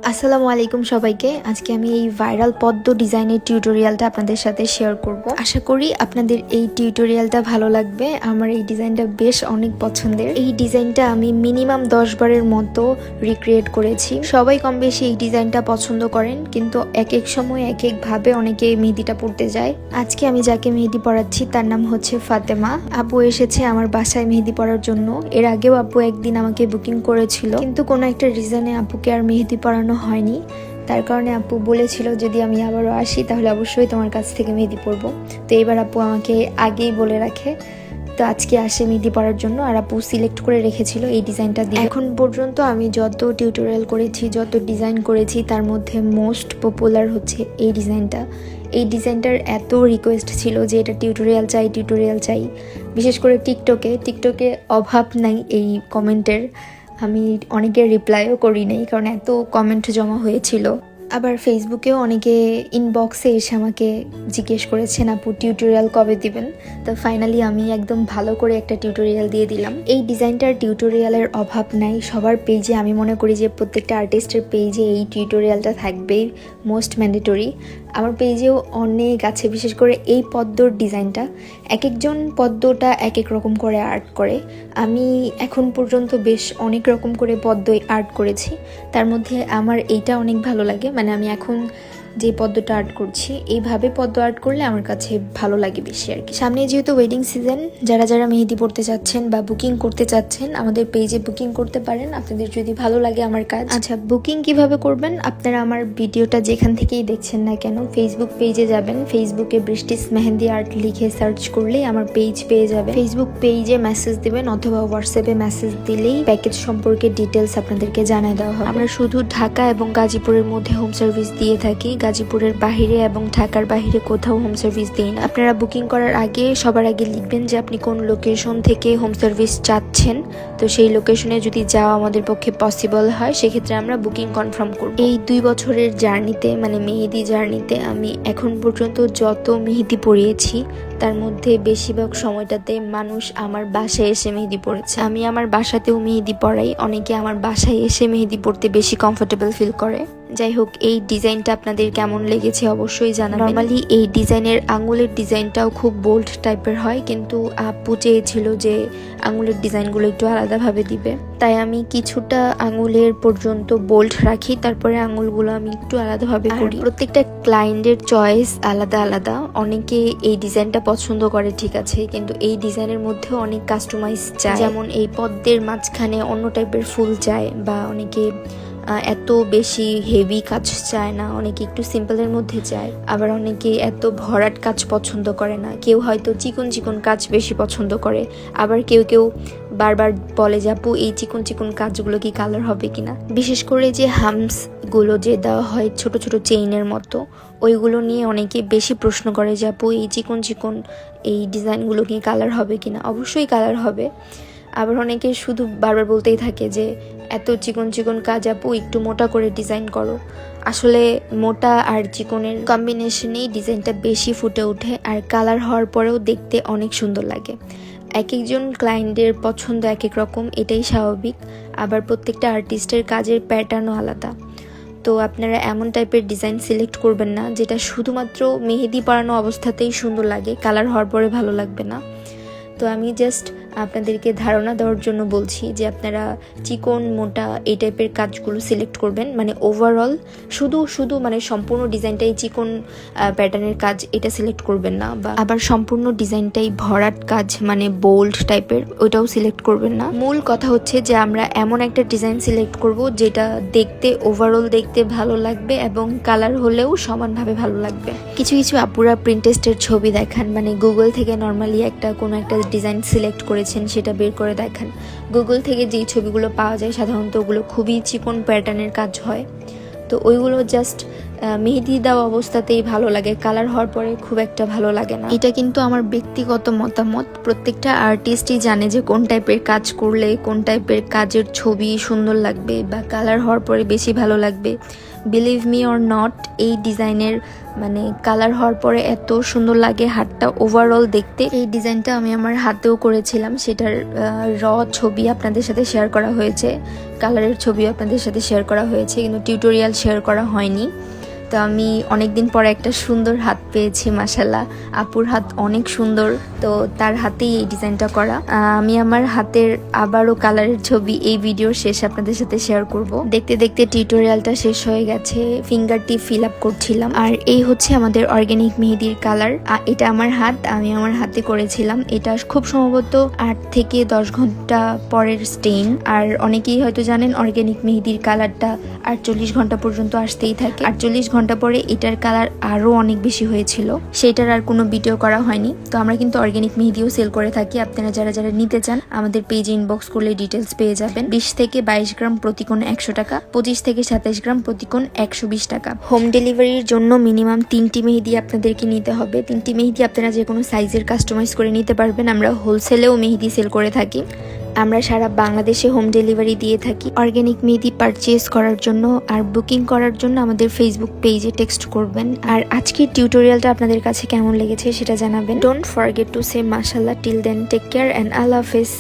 আসসালামু আলাইকুম সবাইকে। আজকে আমি এই ভাইরাল পদ্ম ডিজাইনের টিউটোরিয়ালটা আপনাদের সাথে শেয়ার করব। আশা করি আপনাদের এই টিউটোরিয়ালটা ভালো লাগবে। আমার এই ডিজাইনটা বেশ অনেক পছন্দের। এই ডিজাইনটা আমি মিনিমাম 10 বারের মতো রিক্রিয়েট করেছি। সবাই কম বেশি এই ডিজাইনটা পছন্দ করেন, কিন্তু এক এক সময় এক এক ভাবে অনেকে মেহেদিটা পড়তে যায়। আজকে আমি যাকে মেহেদি পড়াচ্ছি তার নাম হচ্ছে ফাতেমা। আপু এসেছে আমার বাসায় মেহেদি পড়ার জন্য। এর আগেও আপু একদিন আমাকে বুকিং করেছিল, কিন্তু কোনো একটা রিজনে আপুকে আর মেহেদি পড়ানো হয়নি। তার কারণে আপু বলেছিল যদি আমি আবারও আসি তাহলে অবশ্যই তোমার কাছ থেকে মেহেদি পরবো। তো এবার আপু আমাকে আগেই বলে রাখে, তো আজকে আসে মেহেদি পরার জন্য। আর আপু সিলেক্ট করে রেখেছিল এই ডিজাইনটা দিয়ে। এখন পর্যন্ত আমি যত টিউটোরিয়াল করেছি, যত ডিজাইন করেছি, তার মধ্যে মোস্ট পপুলার হচ্ছে এই ডিজাইনটা। এই ডিজাইনটার এত রিকোয়েস্ট ছিল যে এটা টিউটোরিয়াল চাই। বিশেষ করে টিকটকে অভাব নাই এই কমেন্টের। আমি অনেকের রিপ্লাইও করি নাই, কারণ এত কমেন্ট জমা হয়েছিল। আবার ফেসবুকেও অনেকে ইনবক্সে এসে আমাকে জিজ্ঞেস করেছেন আপু টিউটোরিয়াল কবে দিবেন। তো ফাইনালি আমি একদম ভালো করে একটা টিউটোরিয়াল দিয়ে দিলাম। এই ডিজাইনটার টিউটোরিয়ালের অভাব নাই সবার পেজে। আমি মনে করি যে প্রত্যেকটা আর্টিস্টের পেজে এই টিউটোরিয়ালটা থাকবেই, মোস্ট ম্যান্ডেটরি। আমার পেজেও অনেক আছে, বিশেষ করে এই পদ্মর ডিজাইনটা। এক একজন পদ্মটা এক এক রকম করে আর্ট করে। আমি এখন পর্যন্ত বেশ অনেক রকম করে পদ্মই আর্ট করেছি, তার মধ্যে আমার এইটা অনেক ভালো লাগে। মানে আমি এখন যে পদ্মটা আর্ট করছি, এইভাবে পদ্ম আর্ট করলে আমার কাছে ভালো লাগে বেশি আর কি। সামনে যেহেতু ওয়েডিং সিজন, যারা যারা মেহেদি পড়তে চাচ্ছেন বা বুকিং করতে চাচ্ছেন আমাদের পেজে বুকিং করতে পারেন, আপনাদের যদি ভালো লাগে আমার কাজ। আচ্ছা, বুকিং কিভাবে করবেন? আপনারা আমার ভিডিওটা যেখান থেকেই দেখছেন না কেন, ফেসবুক পেজে যাবেন। ফেসবুকে বৃষ্টিস মেহেদি আর্ট লিখে সার্চ করলেই আমার পেজ পেয়ে যাবে। ফেসবুক পেজে মেসেজ দিবেন অথবা হোয়াটসঅ্যাপে মেসেজ দিলেই প্যাকেজ সম্পর্কে ডিটেলস আপনাদেরকে জানিয়ে দেওয়া হবে। আমরা শুধু ঢাকা এবং গাজীপুরের মধ্যে হোম সার্ভিস দিয়ে থাকি, গাজীপুরের বাহিরে এবং ঢাকার বাহিরে কোথাও হোম সার্ভিস দিই না। আপনারা বুকিং করার আগে সবার আগে লিখবেন যে আপনি কোন লোকেশন থেকে হোম সার্ভিস চাচ্ছেন। তো সেই লোকেশনে যদি যাওয়া আমাদের পক্ষে পসিবল হয়, সেক্ষেত্রে আমরা বুকিং কনফার্ম করব। এই 2 বছরের জার্নিতে, মানে মেহেদি জার্নিতে, আমি এখন পর্যন্ত যত মেহেদি পরিয়েছি তার মধ্যে বেশিরভাগ সময়টাতে মানুষ আমার বাসায় এসে মেহেদি পড়েছে। আমি আমার বাসাতেও মেহেদি পড়াই, অনেকে আমার বাসায় এসে মেহেদি পড়তে বেশি কমফোর্টেবল ফিল করে। যাই হোক, এই ডিজাইনটা আপনাদের কেমন লেগেছে অবশ্যই জানাবেন। নর্মালি এই ডিজাইনের আঙুলের ডিজাইনটাও খুব বোল্ড টাইপের হয়, কিন্তু আপু চেয়েছিল যে আঙুলের ডিজাইনগুলো একটু আলাদাভাবে দিবে, তাই আমি কিছুটা আঙুলের পর্যন্ত বোল্ড রাখি, তারপরে আঙুলগুলো আমি একটু আলাদাভাবে করি। প্রত্যেকটা ক্লায়েন্টের চয়েস আলাদা আলাদা। অনেকে এই ডিজাইনটা পছন্দ করে, ঠিক আছে, কিন্তু এই ডিজাইনের মধ্যেও অনেক কাস্টমাইজ চায়। যেমন এই পদ্মের মাঝখানে অন্য টাইপের ফুল চায়, বা অনেকে এত বেশি হেভি কাজ চায় না, অনেকে একটু সিম্পলের মধ্যে চায়। আবার অনেকে এত ভরাট কাজ পছন্দ করে না, কেউ হয়তো চিকন চিকন কাজ বেশি পছন্দ করে। আবার কেউ বারবার বলে যে আপু এই চিকন চিকন কাজগুলো কি কালার হবে কিনা। বিশেষ করে যে হামসগুলো যে দেওয়া হয় ছোট ছোট চেইনের মতো, ওইগুলো নিয়ে অনেকে বেশি প্রশ্ন করে যে আপু এই চিকন চিকন এই ডিজাইনগুলো কি কালার হবে কিনা। অবশ্যই কালার হবে। আবার অনেকে শুধু বারবার বলতেই থাকে যে এত চিকন চিকন কাজ আপু একটু মোটা করে ডিজাইন করো। আসলে মোটা আর চিকনের কম্বিনেশনেই ডিজাইনটা বেশি ফুটে ওঠে, আর কালার হওয়ার পরেও দেখতে অনেক সুন্দর লাগে। এক একজন ক্লায়েন্টের পছন্দ এক এক রকম, এটাই স্বাভাবিক। আবার প্রত্যেকটা আর্টিস্টের কাজের প্যাটার্নও আলাদা। তো আপনারা এমন টাইপের ডিজাইন সিলেক্ট করবেন না যেটা শুধুমাত্র মেহেদি পরানো অবস্থাতেই সুন্দর লাগে, কালার হওয়ার পরে ভালো লাগবে না। তো আমি জাস্ট আপনাদেরকে ধারণা দেওয়ার জন্য বলছি যে আপনারা চিকন মোটা এই টাইপের কাজগুলো সিলেক্ট করবেন। মানে ওভারঅল শুধু মানে সম্পূর্ণ ডিজাইনটাই চিকন প্যাটার্নের কাজ, এটা সিলেক্ট করবেন না। বা আবার সম্পূর্ণ ডিজাইনটাই ভরাট কাজ, মানে বোল্ড টাইপের, ওইটাও সিলেক্ট করবেন না। মূল কথা হচ্ছে যে আমরা এমন একটা ডিজাইন সিলেক্ট করব যেটা দেখতে ওভারঅল দেখতে ভালো লাগবে এবং কালার হলেও সমানভাবে ভালো লাগবে। কিছু আপুরা প্রিন্টেস্টের ছবি দেখান, মানে গুগল থেকে নর্মালি কোনো একটা ডিজাইন সিলেক্ট করেছেন, সেটা বের করে দেখান। গুগল থেকে যেই ছবিগুলো পাওয়া যায় সাধারণত ওগুলো খুবই চিকন প্যাটার্নের কাজ হয়। তো ওইগুলো জাস্ট মেহেদি দেওয়া অবস্থাতেই ভালো লাগে, কালার হওয়ার পরে খুব একটা ভালো লাগে না। এটা কিন্তু আমার ব্যক্তিগত মতামত, প্রত্যেকটা আর্টিস্টই জানে যে কোন টাইপের কাজ করলে কোন টাইপের কাজের ছবি সুন্দর লাগবে বা কালার হওয়ার পরে বেশি ভালো লাগবে। বিলিভ মি অর নট, এই ডিজাইনের মানে কালার হওয়ার পরে এত সুন্দর লাগে হাতটা ওভারঅল দেখতে। এই ডিজাইনটা আমি আমার হাতেও করেছিলাম, সেটার ছবি আপনাদের সাথে শেয়ার করা হয়েছে, কালারের ছবি আপনাদের সাথে শেয়ার করা হয়েছে, কিন্তু টিউটোরিয়াল শেয়ার করা হয়নি। তো আমি অনেকদিন পরে একটা সুন্দর হাত পেয়েছি, মাশাল্লাহ আপুর হাত অনেক সুন্দর, তো তার হাতেই এই ডিজাইনটা করা। আমি আমার হাতের আবারও কালারের ছবি এই ভিডিওর শেষে আপনাদের সাথে শেয়ার করব। দেখতে দেখতে টিউটোরিয়ালটা শেষ হয়ে গেছে, ফিঙ্গার টিপ ফিল আপ করছিলাম। আর এই হচ্ছে আমাদের অর্গানিক মেহেদির কালার। এটা আমার হাত, আমি আমার হাতে করেছিলাম। এটা খুব সম্ভবত 8 থেকে 10 ঘন্টা পরের স্টেইন। আর অনেকেই হয়তো জানেন অর্গানিক মেহেদির কালারটা 48 ঘন্টা পর্যন্ত আসতেই থাকে। 48 ঘন্টা পরে এটার কালার আরো অনেক বেশি হয়েছিল, সেটার আর কোনো ভিডিও করা হয়নি। তো আমরা কিন্তু অর্গানিক মেহেদিও সেল করে থাকি, আপনারা যারা যারা নিতে চান আমাদের পেজে ইনবক্স করলে ডিটেলস পেয়ে যাবেন। 20 থেকে 22 গ্রাম প্রতি কোণ 100 টাকা, 25 থেকে 27 গ্রাম প্রতি কোণ 120 টাকা। হোম ডেলিভারির জন্য মিনিমাম 3টি মেহেদি আপনাদেরকে নিতে হবে। 3টি মেহেদি আপনারা যে কোনো সাইজের কাস্টমাইজ করে নিতে পারবেন। আমরা হোলসেলেও মেহেদি সেল করে থাকি, আমরা সারা বাংলাদেশে হোম ডেলিভারি দিয়ে থাকি। অর্গানিক মেহেদি পারচেজ করার জন্য আর বুকিং করার জন্য আমাদের ফেসবুক পেজে টেক্সট করবেন। আর আজকের টিউটোরিয়ালটা আপনাদের কাছে কেমন লেগেছে সেটা জানাবেন। ডোন্ট ফরগেট টু সে মাশাআল্লাহ। Till then take care and আল্লাহ হাফেজ।